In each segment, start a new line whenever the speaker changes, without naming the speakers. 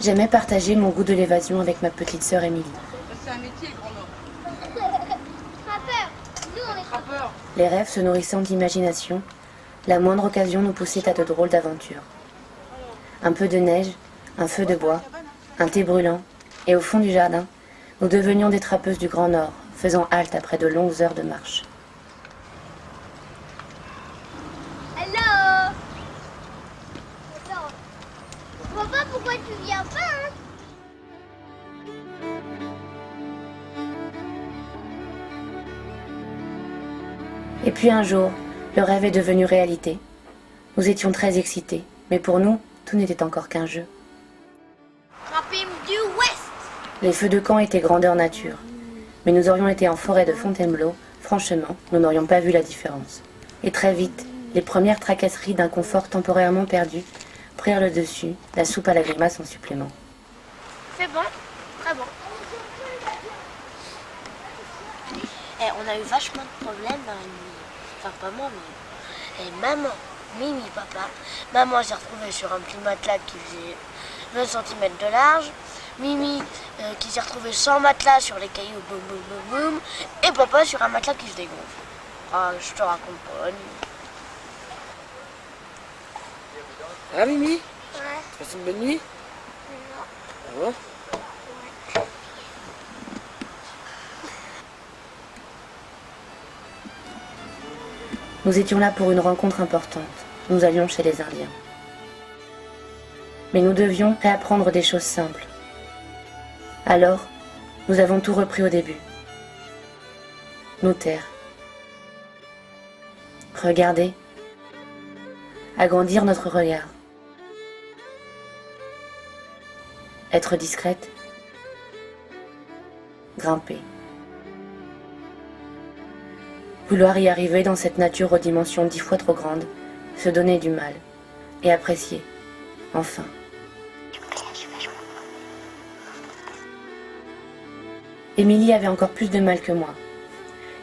J'aimais partager mon goût de l'évasion avec ma petite sœur Émilie.
C'est un métier, grand-mère.
Trappeur. Nous, on est trappeurs.
Les rêves se nourrissant d'imagination, la moindre occasion nous poussait à de drôles d'aventures. Un peu de neige, un feu de bois, un thé brûlant, et au fond du jardin, nous devenions des trappeuses du Grand Nord, faisant halte après de longues heures de marche.
Hello. Attends. Je vois pas pourquoi tu viens pas, hein.
Et puis un jour, le rêve est devenu réalité. Nous étions très excités, mais pour nous, tout n'était encore qu'un jeu.
Trappim du Ouest.
Les feux de camp étaient grandeur nature, mais nous aurions été en forêt de Fontainebleau, franchement, nous n'aurions pas vu la différence. Et très vite, les premières tracasseries d'un confort temporairement perdu prirent le dessus, la soupe à la grimace en supplément.
C'est bon, très bon.
On a eu vachement de problèmes dans la nuit. Enfin, pas moi, mais... Et maman, Mimi, papa. Maman s'est retrouvée sur un petit matelas qui faisait 20 cm de large. Mimi qui s'est retrouvée sans matelas sur les cailloux, boum, boum, boum, boum. Et papa sur un matelas qui se dégonfle. Ah, je te raconte pas la nuit.
Ah, Mimi?
Ouais.
Tu passes une bonne nuit? Ah bon?
Nous étions là pour une rencontre importante. Nous allions chez les Indiens. Mais nous devions réapprendre des choses simples. Alors, nous avons tout repris au début. Nous taire. Regarder. Agrandir notre regard. Être discrète. Grimper. Vouloir y arriver dans cette nature aux dimensions 10 fois trop grandes, se donner du mal, et apprécier, enfin. Émilie avait encore plus de mal que moi.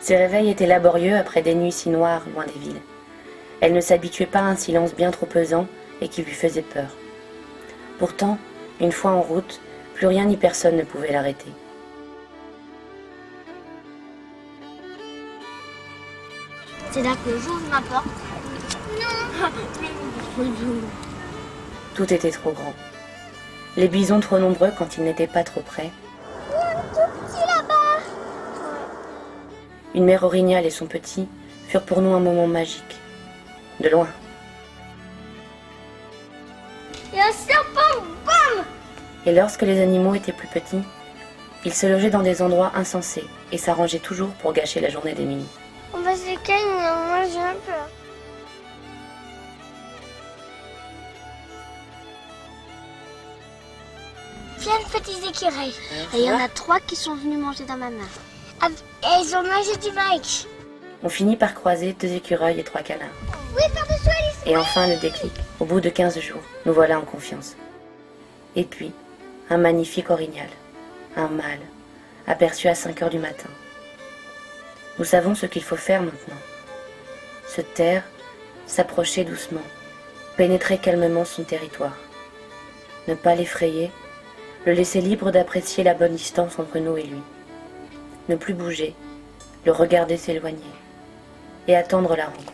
Ses réveils étaient laborieux après des nuits si noires loin des villes. Elle ne s'habituait pas à un silence bien trop pesant et qui lui faisait peur. Pourtant, une fois en route, plus rien ni personne ne pouvait l'arrêter.
C'est là que j'ouvre ma porte. Non.
Tout était trop grand. Les bisons trop nombreux quand ils n'étaient pas trop près.
Petit là-bas.
Une mère orignale et son petit furent pour nous un moment magique. De loin.
Il y a un serpent, bam.
Et lorsque les animaux étaient plus petits, ils se logeaient dans des endroits insensés et s'arrangeaient toujours pour gâcher la journée d'Émilie.
On va se calmer, moi j'ai un peur. Plein de petits écureuils. Et il y en a 3 qui sont venus manger dans ma main. Et ils ont mangé du Mike.
On finit par croiser 2 écureuils et 3 canards.
Oui, par-dessus Alice.
Et enfin le déclic. Au bout de 15 jours, nous voilà en confiance. Et puis, un magnifique orignal, un mâle, aperçu à 5 heures du matin. Nous savons ce qu'il faut faire maintenant. Se taire, s'approcher doucement, pénétrer calmement son territoire. Ne pas l'effrayer, le laisser libre d'apprécier la bonne distance entre nous et lui. Ne plus bouger, le regarder s'éloigner et attendre la rencontre.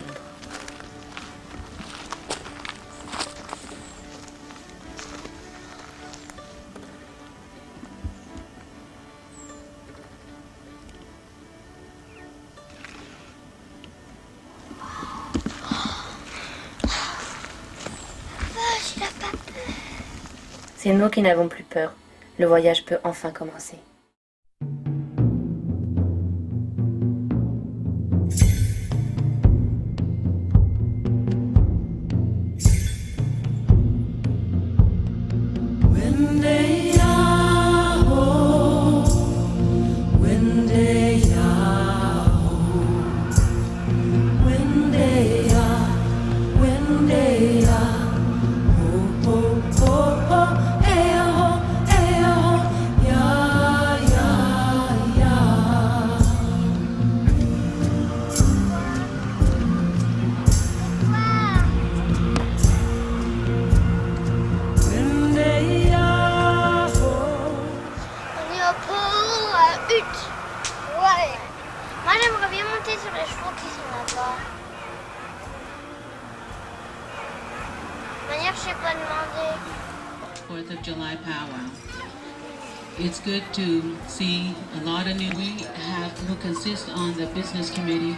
C'est nous qui n'avons plus peur. Le voyage peut enfin commencer.
Oh, oh, oh, eh, oh, eh, oh, yeah.
sur les chevaux qui sont là-bas. De manière, je sais pas demander.
4th of July powwow. It's good to see a lot of new. We have who consist on the business committee.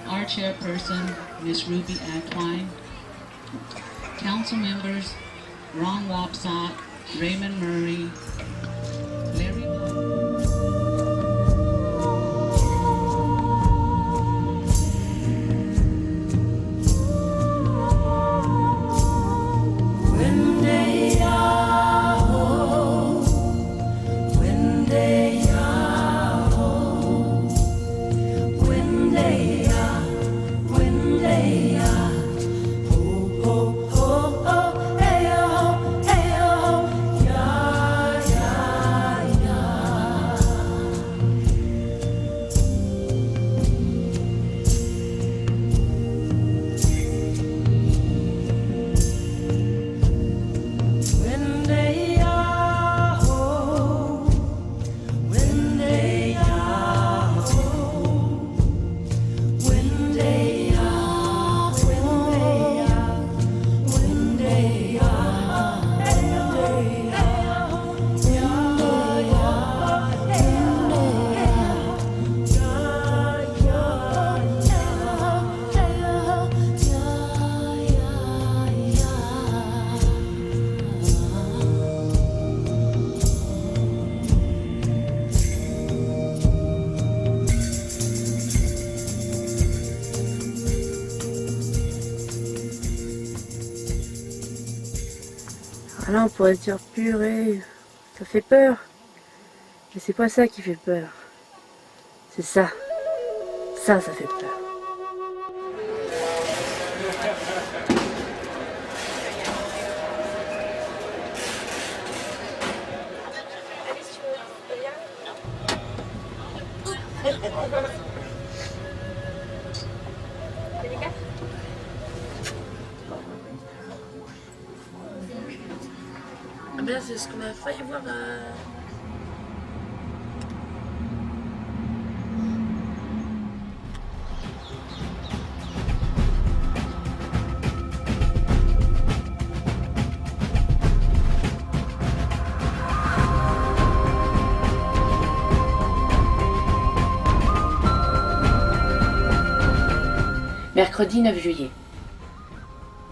Our chairperson, Miss Ruby Atwine. Council members, Ron Wapsott, Raymond Murray, Larry.
Ah là, on pourrait se dire purée, ça fait peur. Mais c'est pas ça qui fait peur. C'est ça. Ça fait peur.
Ah ben, c'est ce qu'on a failli voir à... Mercredi 9 juillet.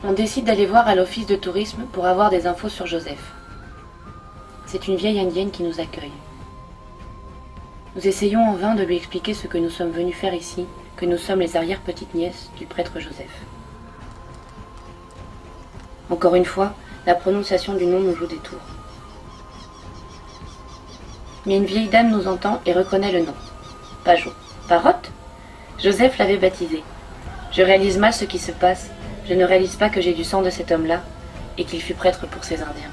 On décide d'aller voir à l'office de tourisme pour avoir des infos sur Joseph. C'est une vieille indienne qui nous accueille. Nous essayons en vain de lui expliquer ce que nous sommes venus faire ici, que nous sommes les arrière-petites-nièces du prêtre Joseph. Encore une fois, la prononciation du nom nous joue des tours. Mais une vieille dame nous entend et reconnaît le nom. Pajot. Parotte ? Joseph l'avait baptisé. Je réalise mal ce qui se passe. Je ne réalise pas que j'ai du sang de cet homme-là et qu'il fut prêtre pour ces Indiens.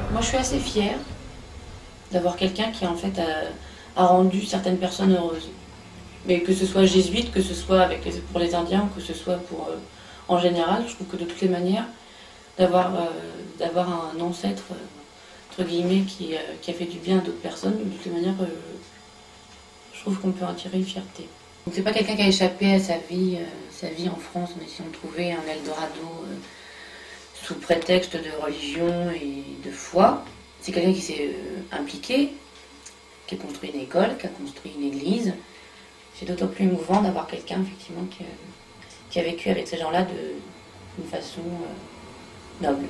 Moi, je suis assez fière d'avoir quelqu'un qui, en fait, a rendu certaines personnes heureuses. Mais que ce soit jésuite, que ce soit pour les Indiens, ou que ce soit pour, en général, je trouve que de toutes les manières, d'avoir un ancêtre, entre guillemets, qui a fait du bien à d'autres personnes, de toutes les manières, je trouve qu'on peut en tirer une fierté. Donc c'est pas quelqu'un qui a échappé à sa vie en France en essayant de trouver un Eldorado sous prétexte de religion et de foi. C'est quelqu'un qui s'est impliqué, qui a construit une école, qui a construit une église. C'est d'autant plus émouvant d'avoir quelqu'un effectivement qui a vécu avec ces gens-là d'une façon noble.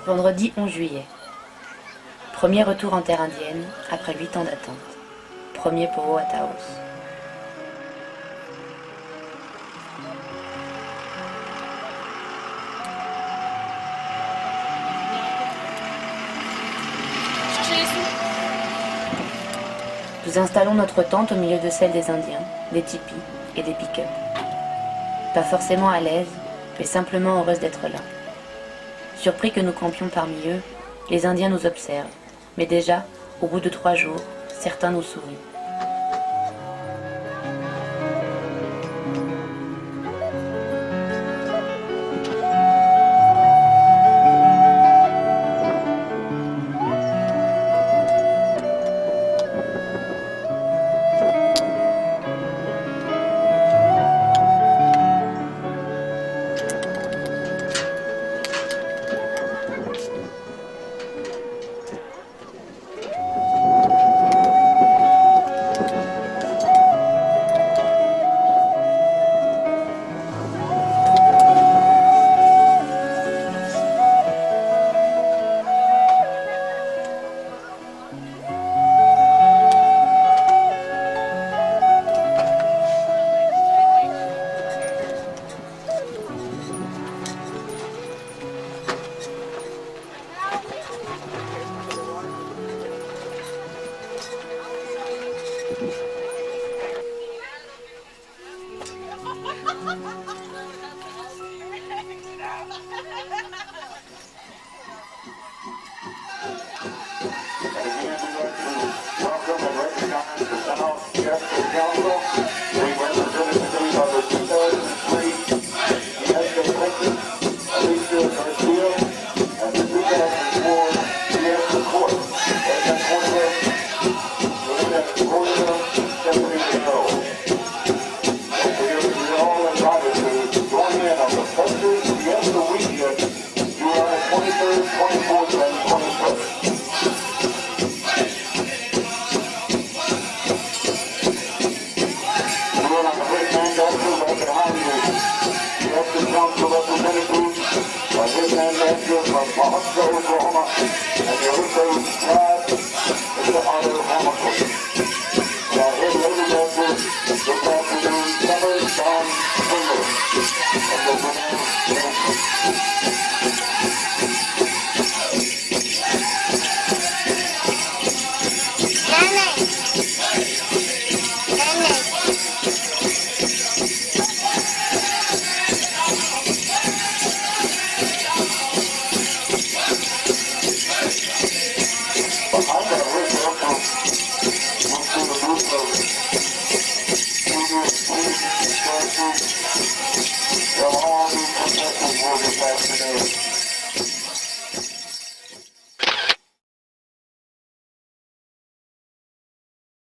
Vendredi 11 juillet. Premier retour en terre indienne après 8 ans d'attente. Premier povo à Taos. Nous installons notre tente au milieu de celle des Indiens, des tipis et des pick-up. Pas forcément à l'aise, mais simplement heureuse d'être là. Surpris que nous campions parmi eux, les Indiens nous observent, mais déjà, au bout de 3 jours, certains nous sourient.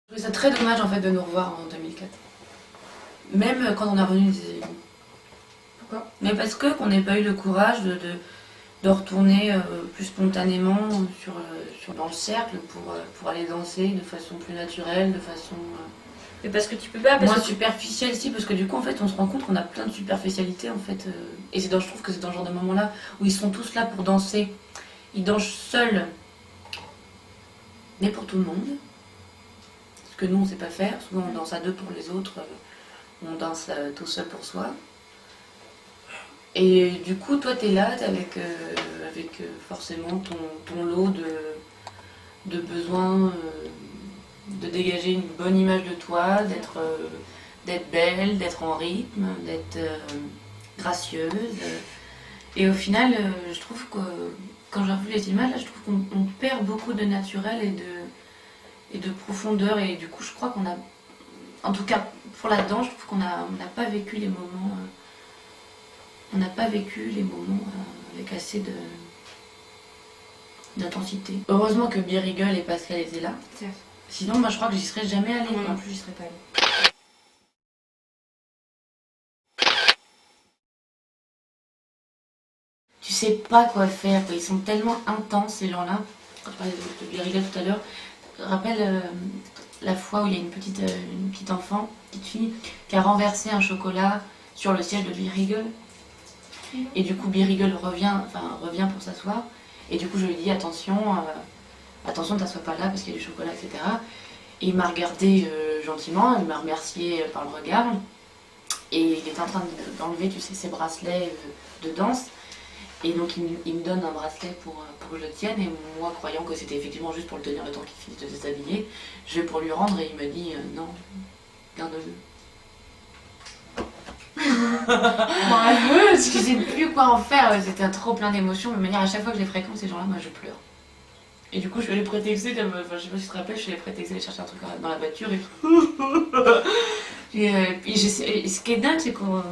Je trouvais ça très dommage en fait de nous revoir en 2004. Même quand on est revenu des États-Unis. Pourquoi? Mais parce qu'on n'ait pas eu le courage de retourner plus spontanément dans le cercle pour aller danser de façon plus naturelle, de façon
Mais parce que tu peux pas, parce
moins
que
superficielle, si, parce que du coup en fait on se rend compte qu'on a plein de superficialités en fait. Et je trouve que c'est dans ce genre de moment-là où ils sont tous là pour danser. Ils dansent seuls, mais pour tout le monde. Ce que nous on sait pas faire, souvent on danse à deux pour les autres, on danse tout seul pour soi. Et du coup toi t'es là avec forcément ton lot de besoins de dégager une bonne image de toi, d'être belle, d'être en rythme, d'être gracieuse. Et au final je trouve que quand j'ai revu les images là, je trouve qu'on perd beaucoup de naturel et de profondeur, et du coup je crois qu'on a, en tout cas pour la danse, je trouve qu'on n'a pas vécu les moments, avec assez d'intensité. Heureusement que Birigel et Pascal étaient là, sinon moi je crois que j'y serais jamais allée.
moi non plus j'y serais pas allée.
Tu sais pas quoi faire, quoi. Ils sont tellement intenses ces gens-là. Quand je parlais de Birigel tout à l'heure, je rappelle la fois où il y a une petite enfant, petite fille, qui a renversé un chocolat sur le siège de Birigel. Et du coup Birigel revient pour s'asseoir. Et du coup, je lui ai dit attention, attention, t'assois pas là parce qu'il y a du chocolat, etc. Et il m'a regardé gentiment, il m'a remercié par le regard. Et il était en train d'enlever, tu sais, ses bracelets de danse. Et donc il me donne un bracelet pour que je le tienne. Et moi, croyant que c'était effectivement juste pour le tenir le temps qu'il finisse de se déshabiller, je vais pour lui rendre et il me dit non, garde-le. Parce que je sais plus quoi en faire, c'était un trop plein d'émotions. Mais de manière, à chaque fois que je les fréquente, ces gens-là, moi je pleure. Et du coup, je vais les prétexter, enfin, je sais pas si tu te rappelles, je vais les prétexter, aller chercher un truc dans la voiture et puis ce qui est dingue, c'est qu'on.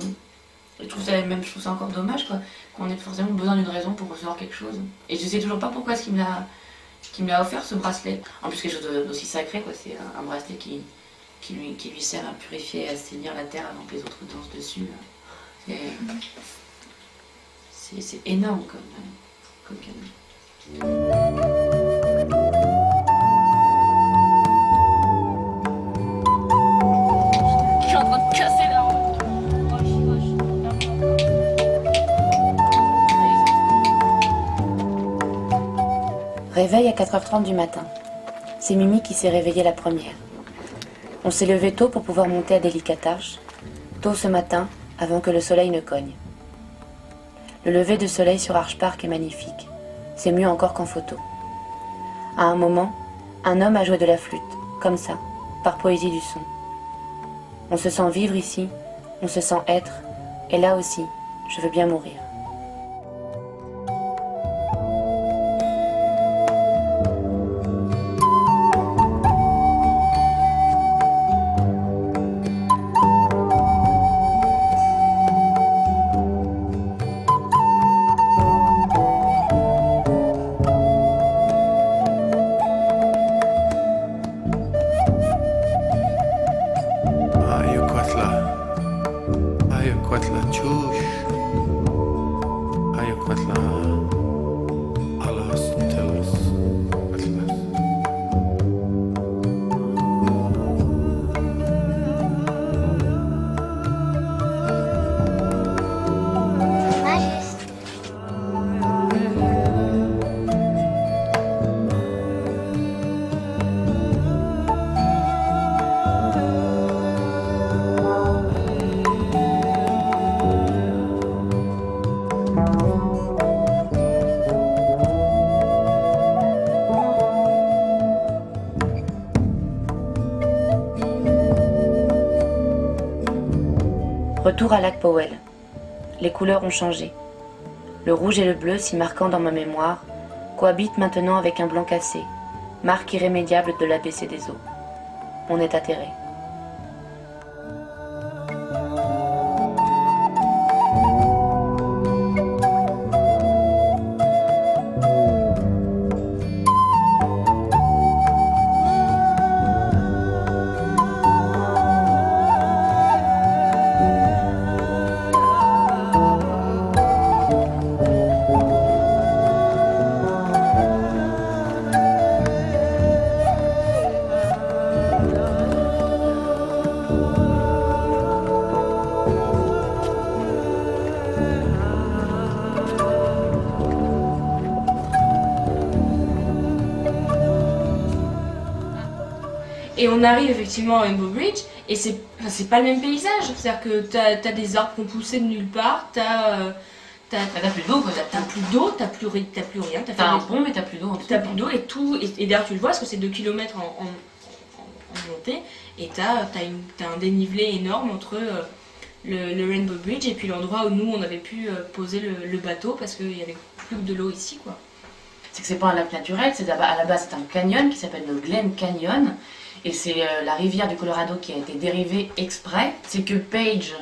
Je trouve ça encore dommage, quoi, qu'on ait forcément besoin d'une raison pour recevoir quelque chose. Et je sais toujours pas pourquoi est-ce qu'il me l'a offert, ce bracelet. En plus, quelque chose d'aussi sacré, quoi, c'est un bracelet qui lui sert à purifier et à assainir la terre avant que les autres dansent dessus. C'est énorme comme cadeau.
Je suis en train de casser la route.
Réveil à 4h30 du matin. C'est Mimi qui s'est réveillée la première. On s'est levé tôt pour pouvoir monter à Délicatarche, tôt ce matin, avant que le soleil ne cogne. Le lever de soleil sur Archpark est magnifique. C'est mieux encore qu'en photo. À un moment, un homme a joué de la flûte, comme ça, par poésie du son. On se sent vivre ici, on se sent être, et là aussi, je veux bien mourir. Retour à Lac Powell. Les couleurs ont changé. Le rouge et le bleu, si marquants dans ma mémoire, cohabitent maintenant avec un blanc cassé, marque irrémédiable de l'abaissée des eaux. On est atterré.
Et on arrive effectivement à Rainbow Bridge et c'est pas le même paysage. C'est-à-dire que t'as des arbres qui ont poussé de nulle part, t'as
plus d'eau, quoi.
T'as plus d'eau, t'as plus rien.
T'as un pont, mais t'as plus d'eau.
T'as plus d'eau et tout. Et d'ailleurs, tu le vois parce que c'est 2 km en montée. Et t'as un dénivelé énorme entre le Rainbow Bridge et puis l'endroit où nous on avait pu poser le bateau parce qu'il y avait plus que de l'eau ici, quoi.
C'est que c'est pas un lac naturel, à la base c'est un canyon qui s'appelle le Glen Canyon. Et c'est la rivière du Colorado qui a été dérivée exprès. C'est que Page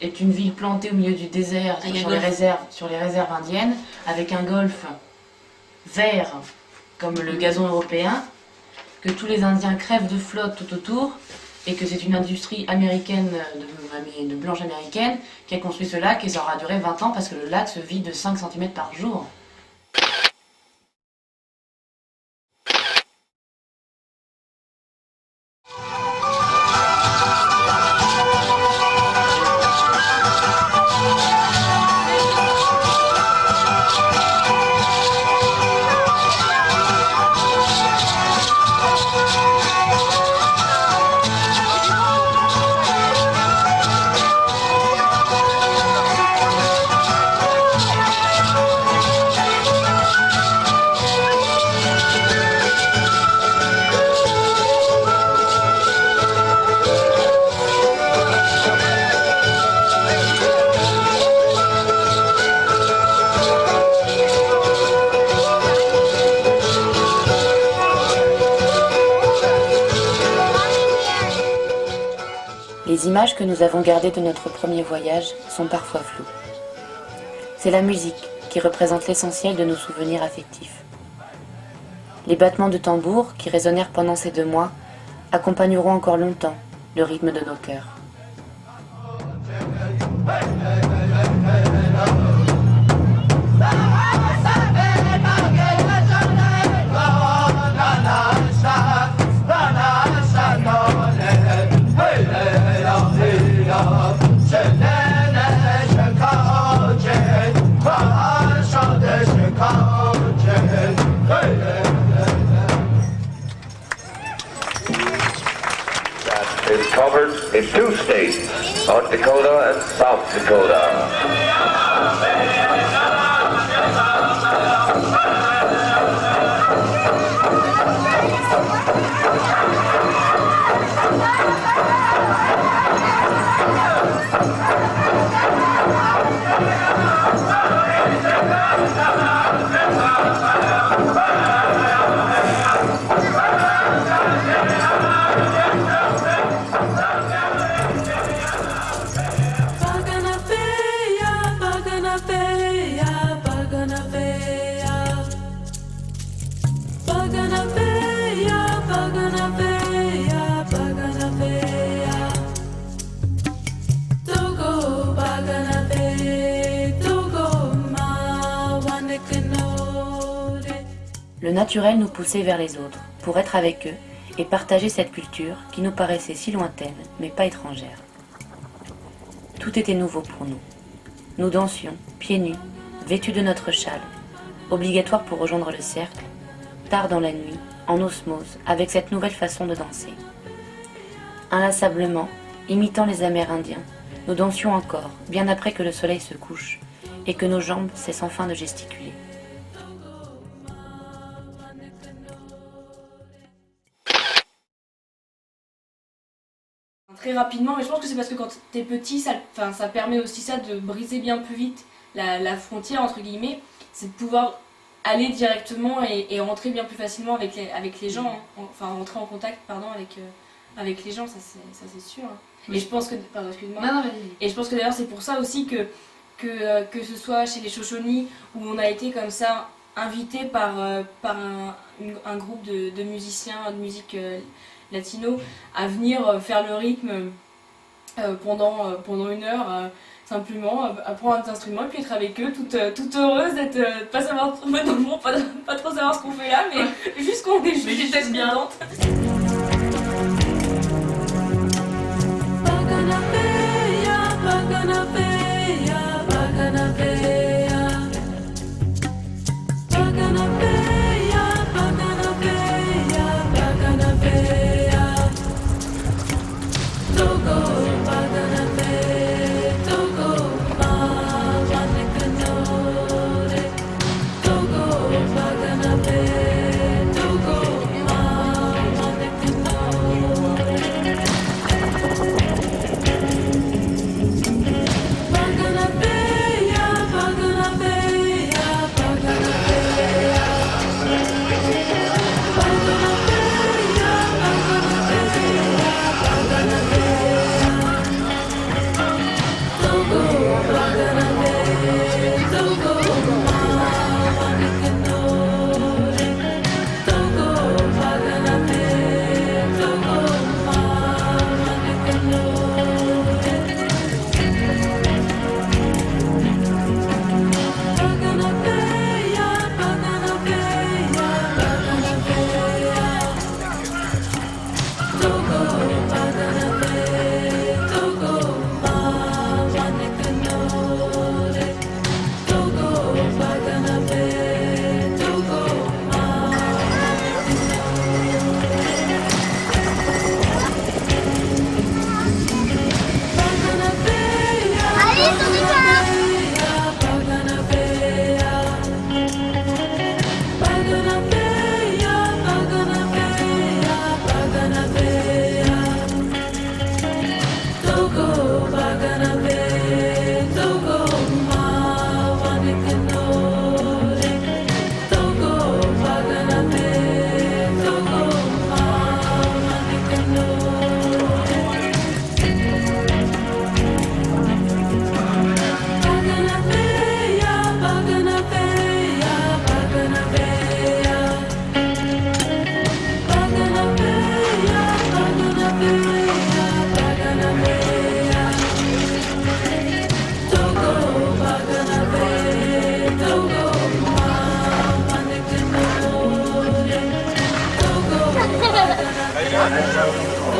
est une ville plantée au milieu du désert sur les réserves indiennes, avec un golfe vert comme le gazon européen, que tous les Indiens crèvent de flotte tout autour, et que c'est une industrie américaine, de blanche américaine, qui a construit ce lac, et ça aura duré 20 ans parce que le lac se vide de 5 cm par jour.
Les images que nous avons gardées de notre premier voyage sont parfois floues. C'est la musique qui représente l'essentiel de nos souvenirs affectifs. Les battements de tambour qui résonnèrent pendant ces 2 mois accompagneront encore longtemps le rythme de nos cœurs.
Is covered in 2 states, North Dakota and South Dakota.
Le naturel nous poussait vers les autres, pour être avec eux et partager cette culture qui nous paraissait si lointaine, mais pas étrangère. Tout était nouveau pour nous. Nous dansions, pieds nus, vêtus de notre châle, obligatoire pour rejoindre le cercle, tard dans la nuit, en osmose, avec cette nouvelle façon de danser. Inlassablement, imitant les Amérindiens, nous dansions encore, bien après que le soleil se couche, et que nos jambes cessent enfin de gesticuler.
Très rapidement, mais je pense que c'est parce que quand t'es petit, ça permet aussi ça de briser bien plus vite la frontière, entre guillemets, c'est de pouvoir aller directement et rentrer bien plus facilement avec les gens, hein. Enfin rentrer en contact avec les gens, ça c'est sûr. Hein.
Oui.
Et je pense que, pardon, excuse-moi.
Non, vas-y.
Et je pense que d'ailleurs c'est pour ça aussi que ce soit chez les Shoshone où on a été comme ça invité par un groupe de musiciens de musique latino à venir faire le rythme pendant 1 heure simplement apprendre un instrument et puis être avec eux toute heureuse d'être pas trop savoir ce qu'on fait là mais juste qu'on est juste bien contente.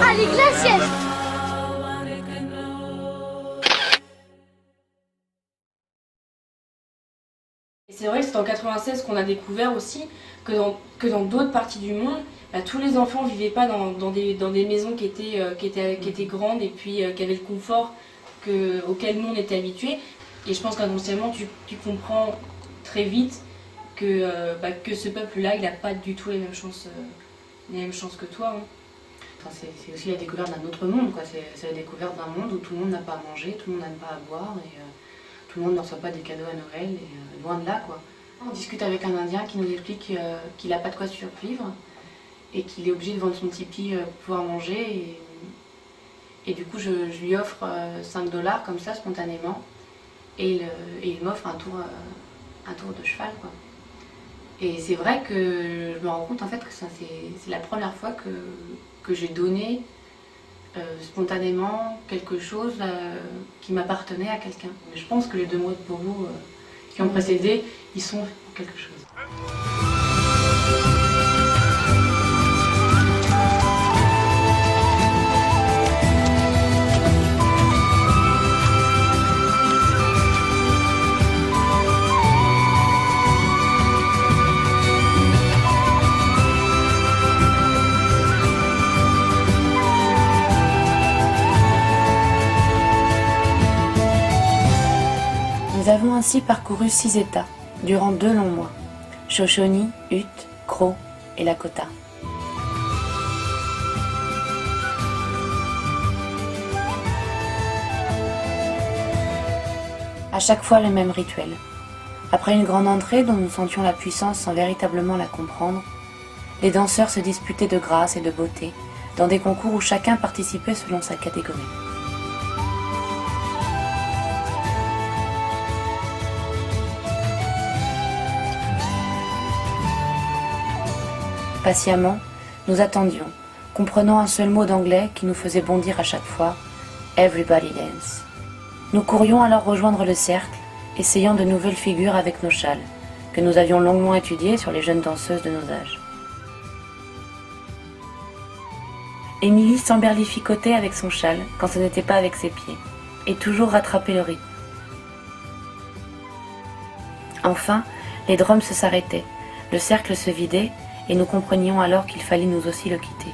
Allez, glaciers.
Et c'est vrai que c'est en 96 qu'on a découvert aussi que dans d'autres parties du monde, bah, tous les enfants ne vivaient pas dans des maisons qui étaient grandes et puis qui avaient le confort auquel nous on était habitués. Et je pense qu'inconsciemment tu comprends très vite que ce peuple-là, il n'a pas du tout les mêmes chances que toi. Hein.
Enfin, c'est aussi la découverte d'un autre monde, quoi. C'est la découverte d'un monde où tout le monde n'a pas à manger, tout le monde n'a pas à boire et tout le monde ne reçoit pas des cadeaux à Noël, et loin de là, quoi. On discute avec un Indien qui nous explique qu'il n'a pas de quoi survivre et qu'il est obligé de vendre son tipi pour pouvoir manger. Et du coup, je lui offre 5 $ comme ça, spontanément, et il m'offre un tour de cheval, quoi. Et c'est vrai que je me rends compte en fait que c'est la première fois que j'ai donné spontanément quelque chose qui m'appartenait à quelqu'un. Mais je pense que les 2 mots de Povo qui ont précédé, ils sont pour quelque chose. Nous avons ainsi parcouru 6 États, durant 2 longs mois, Shoshone, Ute, Crow et Lakota. À chaque fois le même rituel. Après une grande entrée dont nous sentions la puissance sans véritablement la comprendre, les danseurs se disputaient de grâce et de beauté, dans des concours où chacun participait selon sa catégorie. Patiemment, nous attendions, comprenant un seul mot d'anglais qui nous faisait bondir à chaque fois, « Everybody dance ». Nous courions alors rejoindre le cercle, essayant de nouvelles figures avec nos châles, que nous avions longuement étudiées sur les jeunes danseuses de nos âges. Émilie s'emberlificotait avec son châle quand ce n'était pas avec ses pieds, et toujours rattrapait le rythme. Enfin, les drums s'arrêtaient, le cercle se vidait, et nous comprenions alors qu'il fallait nous aussi le quitter.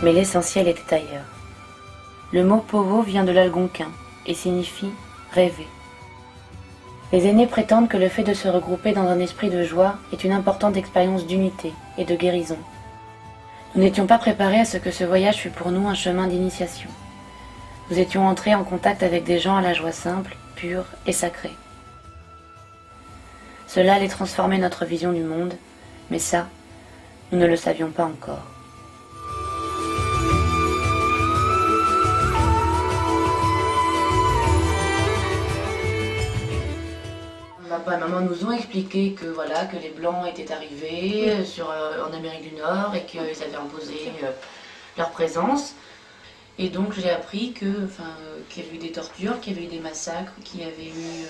Mais l'essentiel était ailleurs. Le mot Povo vient de l'algonquin et signifie rêver. Les aînés prétendent que le fait de se regrouper dans un esprit de joie est une importante expérience d'unité et de guérison. Nous n'étions pas préparés à ce que ce voyage fût pour nous un chemin d'initiation. Nous étions entrés en contact avec des gens à la joie simple, pure et sacrée. Cela allait transformer notre vision du monde, mais ça, nous ne le savions pas encore. Papa et maman nous ont expliqué que, voilà, que les Blancs étaient arrivés en Amérique du Nord et qu'ils avaient imposé leur présence. Et donc j'ai appris qu'il y avait eu des tortures, qu'il y avait eu des massacres, qu'il y avait eu...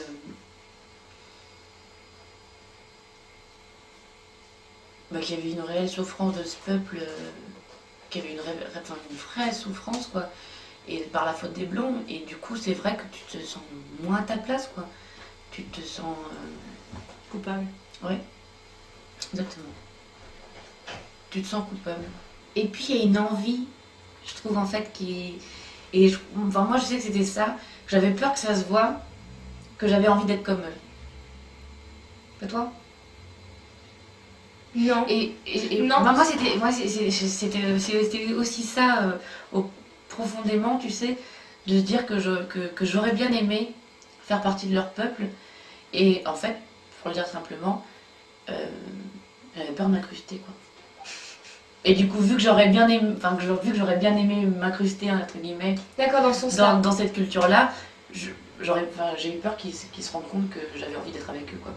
qu'il y avait eu une réelle souffrance de ce peuple, qu'il y avait une vraie souffrance, quoi, et par la faute des Blancs. Et du coup c'est vrai que tu te sens moins à ta place, quoi. Tu te sens...
coupable.
Oui, exactement. Tu te sens coupable. Et puis il y a une envie, je trouve en fait, moi je sais que c'était ça, que j'avais peur que ça se voie, que j'avais envie d'être comme eux. Pas toi?
Non.
Non. Moi c'était aussi ça, profondément, tu sais, de se dire que j'aurais bien aimé faire partie de leur peuple. Et en fait, pour le dire simplement, j'avais peur de m'incruster, quoi. Et du coup, vu que j'aurais bien aimé m'incruster, entre guillemets,
d'accord, dans ce sens-là,
dans cette culture-là, j'ai eu peur qu'ils se rendent compte que j'avais envie d'être avec eux, quoi.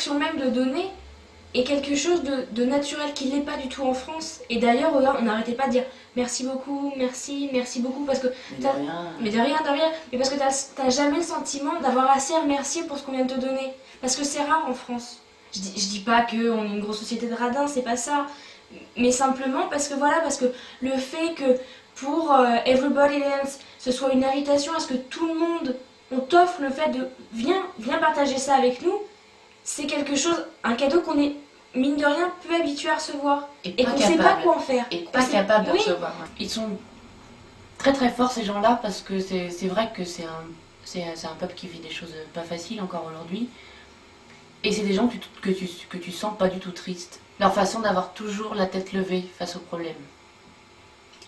l'action même de donner est quelque chose de naturel qui n'est pas du tout en France. Et d'ailleurs, regarde, on n'arrêtait pas de dire merci beaucoup, merci beaucoup, parce que mais de rien, mais parce que t'as jamais le sentiment d'avoir assez à remercier pour ce qu'on vient de te donner. Parce que c'est rare en France. Je dis pas qu'on est une grosse société de radins, c'est pas ça. Mais simplement parce que le fait que pour Everybody Dance, ce soit une invitation à ce que tout le monde, on t'offre le fait de viens partager ça avec nous, c'est quelque chose, un cadeau qu'on est, mine de rien, peu habitué à recevoir. Et qu'on sait pas quoi en faire.
Et pas capable de recevoir. Ils sont très très forts ces gens-là parce que c'est vrai que c'est un peuple qui vit des choses pas faciles encore aujourd'hui. Et c'est des gens que tu sens pas du tout tristes. Leur façon d'avoir toujours la tête levée face aux problèmes.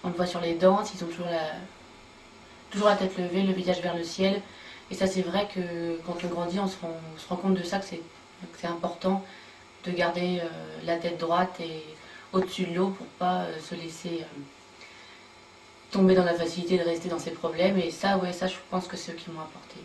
On le voit sur les danses, ils ont toujours la tête levée, le visage vers le ciel. Et ça c'est vrai que quand on grandit, on se rend compte de ça, que c'est important de garder la tête droite et au-dessus de l'eau pour pas se laisser tomber dans la facilité de rester dans ses problèmes. Et ça, ça je pense que c'est eux qui m'ont apporté.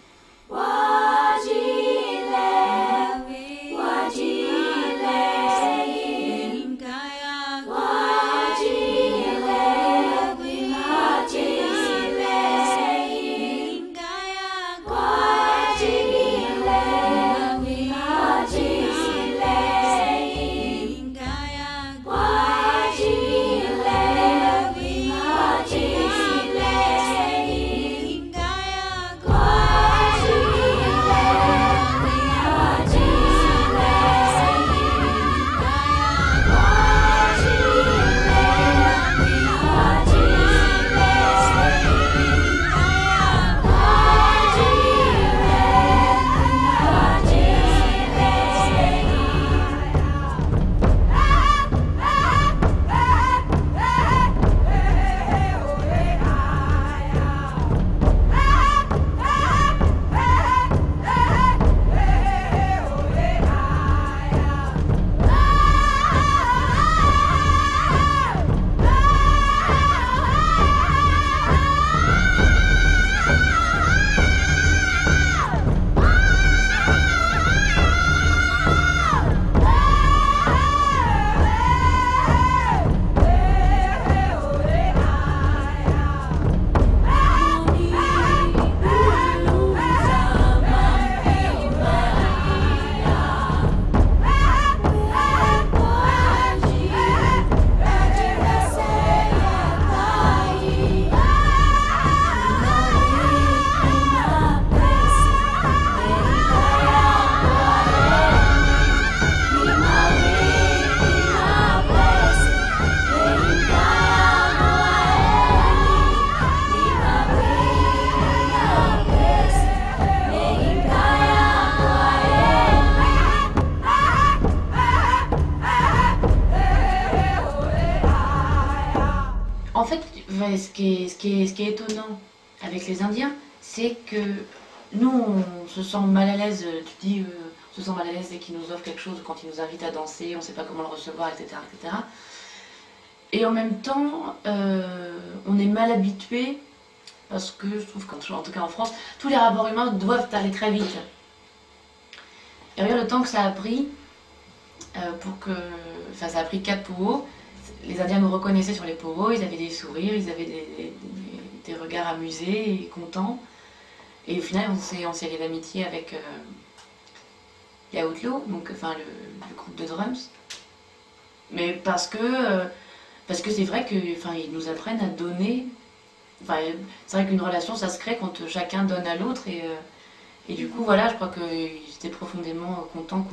En fait, ce qui est étonnant avec les Indiens, c'est que nous, on se sent mal à l'aise, tu dis, on se sent mal à l'aise dès qu'ils nous offrent quelque chose, quand ils nous invitent à danser, on ne sait pas comment le recevoir, etc., etc. Et en même temps, on est mal habitué, parce que je trouve qu'en tout cas en France, tous les rapports humains doivent aller très vite. Et regarde le temps que ça a pris ça a pris 4 poros. Les Indiens nous reconnaissaient sur les poros, ils avaient des sourires, ils avaient des regards amusés et contents. Et au final, on s'est lié d'amitié avec Yaoutlo, donc le groupe de drums. Mais parce que c'est vrai qu'ils nous apprennent à donner. C'est vrai qu'une relation, ça se crée quand chacun donne à l'autre. Et du coup, voilà, je crois qu'ils étaient profondément contents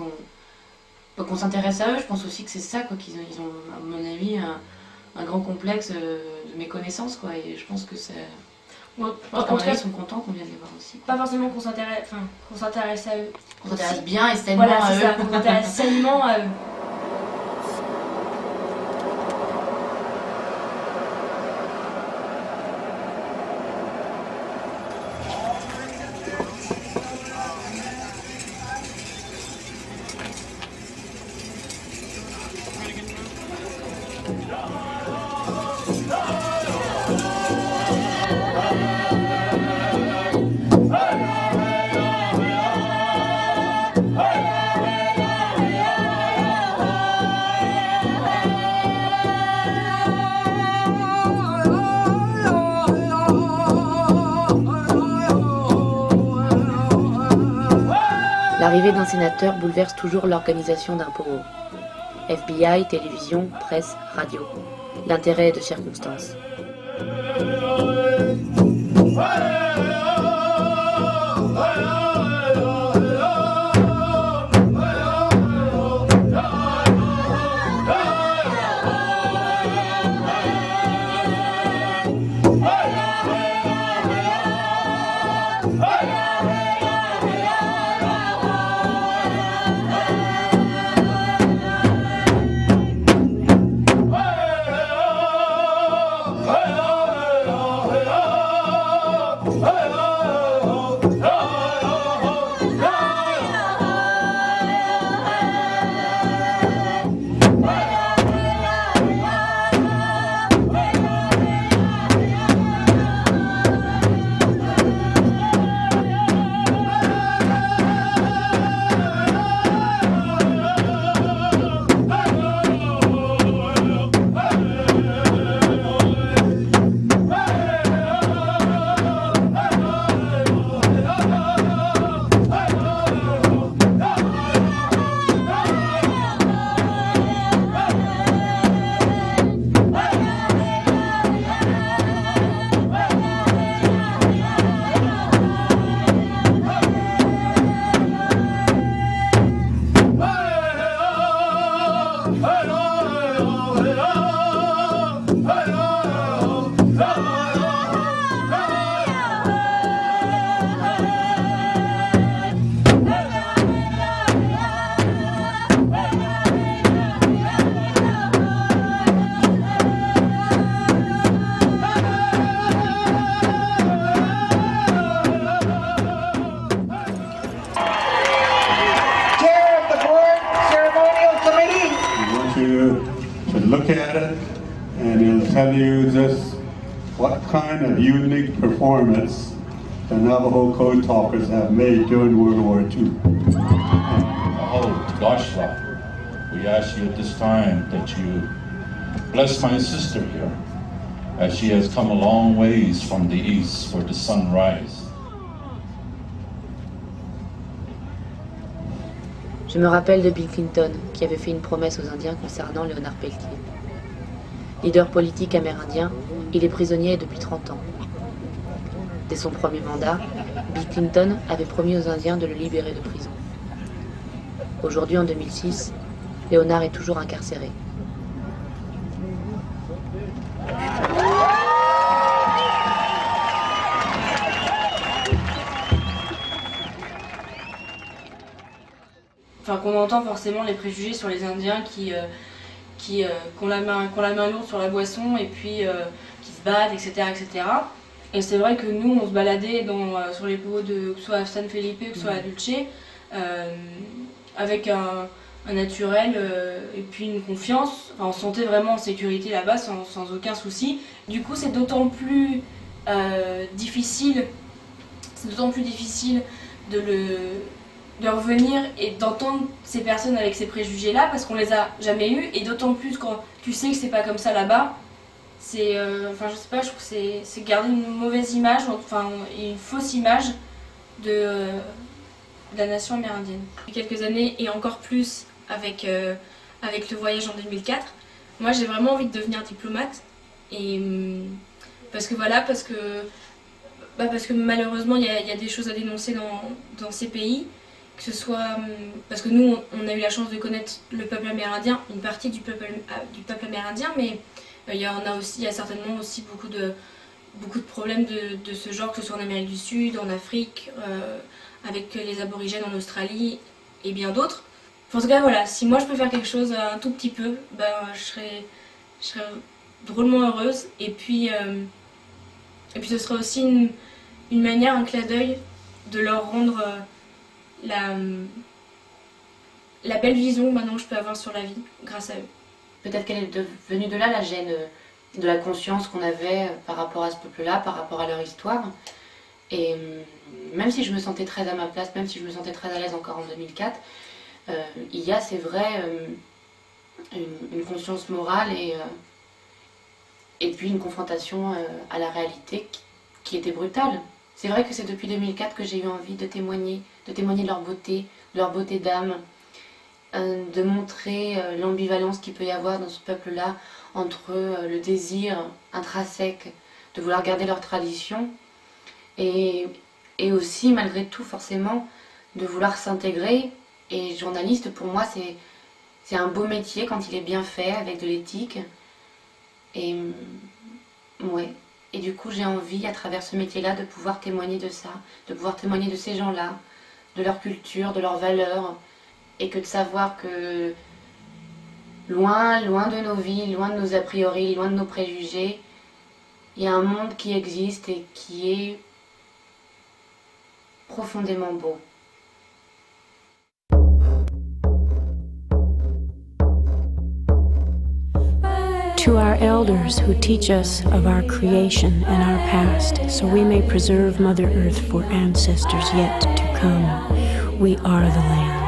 qu'on s'intéresse à eux. Je pense aussi que c'est ça, quoi, qu'ils ont, à mon avis, un grand complexe de méconnaissance, quoi. Et je pense que c'est...
Ouais,
en tout cas, ils sont contents qu'on vienne les voir aussi, quoi.
Pas forcément qu'on s'intéresse à eux.
Qu'on s'intéresse bien et sainement à eux.
Voilà, c'est ça, qu'on s'intéresse sainement à eux.
L'arrivée d'un sénateur bouleverse toujours l'organisation d'un poro. FBI, télévision, presse, radio. L'intérêt est de circonstance.
Look at it, and it'll tell you just what kind of unique performance the Navajo Code Talkers have made during World War II.
Oh, Goshla, we ask you at this time that you bless my sister here, as she has come a long ways from the east for the sunrise.
Je me rappelle de Bill Clinton, qui avait fait une promesse aux Indiens concernant Léonard Peltier. Leader politique amérindien, il est prisonnier depuis 30 ans. Dès son premier mandat, Bill Clinton avait promis aux Indiens de le libérer de prison. Aujourd'hui, en 2006, Léonard est toujours incarcéré.
Enfin, qu'on entend forcément les préjugés sur les Indiens qui ont la main lourde sur la boisson et puis qui se battent, etc., etc. Et c'est vrai que nous, on se baladait sur les pots que ce soit à San Felipe, que ce soit à Dulce, avec un naturel et puis une confiance. Enfin, on se sentait vraiment en sécurité là-bas sans aucun souci. Du coup, c'est d'autant plus difficile de revenir et d'entendre ces personnes avec ces préjugés-là parce qu'on les a jamais eus, et d'autant plus quand tu sais que c'est pas comme ça là-bas. C'est, je sais pas, je trouve que c'est garder une mauvaise image, enfin une fausse image de la nation amérindienne. Depuis quelques années, et encore plus avec le voyage en 2004, moi j'ai vraiment envie de devenir diplomate, et parce que malheureusement il y a des choses à dénoncer dans ces pays. Que ce soit parce que nous, on a eu la chance de connaître le peuple amérindien, une partie du peuple amérindien, mais il y a certainement aussi beaucoup de problèmes de ce genre, que ce soit en Amérique du Sud, en Afrique, avec les aborigènes en Australie et bien d'autres. En tout cas, voilà, si moi je peux faire quelque chose un tout petit peu, je serais drôlement heureuse. Et puis ce serait aussi une manière, un clin d'œil de leur rendre la belle vision maintenant que je peux avoir sur la vie grâce à eux.
Peut-être qu'elle est devenue de là la gêne de la conscience qu'on avait par rapport à ce peuple-là, par rapport à leur histoire. Et même si je me sentais très à ma place, même si je me sentais très à l'aise encore en 2004, il y a, c'est vrai, une conscience morale et puis une confrontation à la réalité qui était brutale. C'est vrai que c'est depuis 2004 que j'ai eu envie de témoigner de leur beauté, leur beauté d'âme, de montrer l'ambivalence qu'il peut y avoir dans ce peuple-là entre le désir intrinsèque de vouloir garder leur tradition et aussi, malgré tout, forcément, de vouloir s'intégrer. Et journaliste, pour moi, c'est un beau métier quand il est bien fait, avec de l'éthique. Et ouais. Et du coup, j'ai envie, à travers ce métier-là, de pouvoir témoigner de ça, de pouvoir témoigner de ces gens-là, de leur culture, de leurs valeurs, et que de savoir que loin de nos vies, loin de nos a priori, loin de nos préjugés, il y a un monde qui existe et qui est profondément beau.
To our elders who teach us of our creation and our past, so we may preserve Mother Earth for ancestors yet to come, we are the land.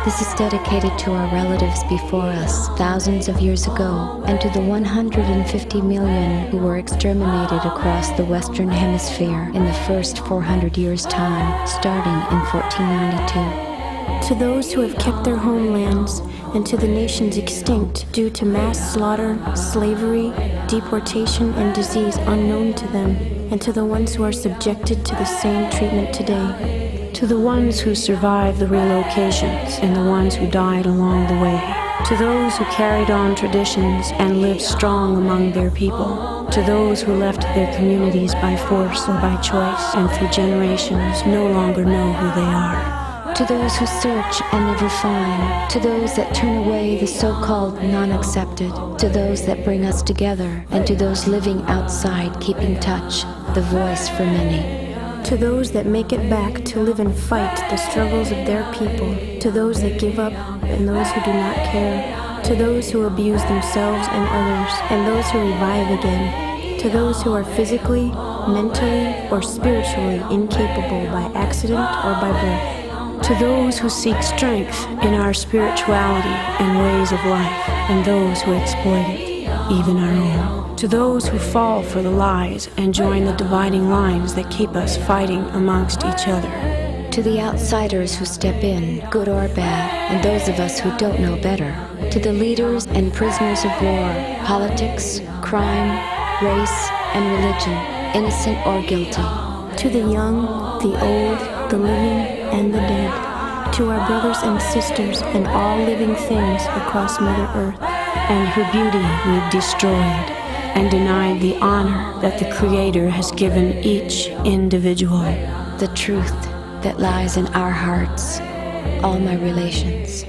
This is dedicated to our relatives before us, thousands of years ago, and to the 150 million who were exterminated across the Western Hemisphere in the first 400 years' time, starting in 1492.
To those who have kept their homelands, and to the nations extinct due to mass slaughter, slavery, deportation, and disease unknown to them, and to the ones who are subjected to the same treatment today.
To the ones who survived the relocations and the ones who died along the way. To those who carried on traditions and lived strong among their people. To those who left their communities by force or by choice and through generations no longer know who they are.
To those who search and never find, to those that turn away the so-called non-accepted, to those that bring us together, and to those living outside keeping touch, the voice for many.
To those that make it back to live and fight the struggles of their people, to those that give up and those who do not care, to those who abuse themselves and others, and those who revive again, to those who are physically, mentally, or spiritually incapable by accident or by birth.
To those who seek strength in our spirituality and ways of life, and those who exploit it, even our own. To those who fall for the lies and join the dividing lines that keep us fighting amongst each other.
To the outsiders who step in, good or bad, and those of us who don't know better. To the leaders and prisoners of war, politics, crime, race, and religion, innocent or guilty.
To the young, the old, the living, and the dead, to our brothers and sisters and all living things across Mother Earth,
and her beauty we've destroyed and denied the honor that the Creator has given each individual.
The truth that lies in our hearts, all my relations.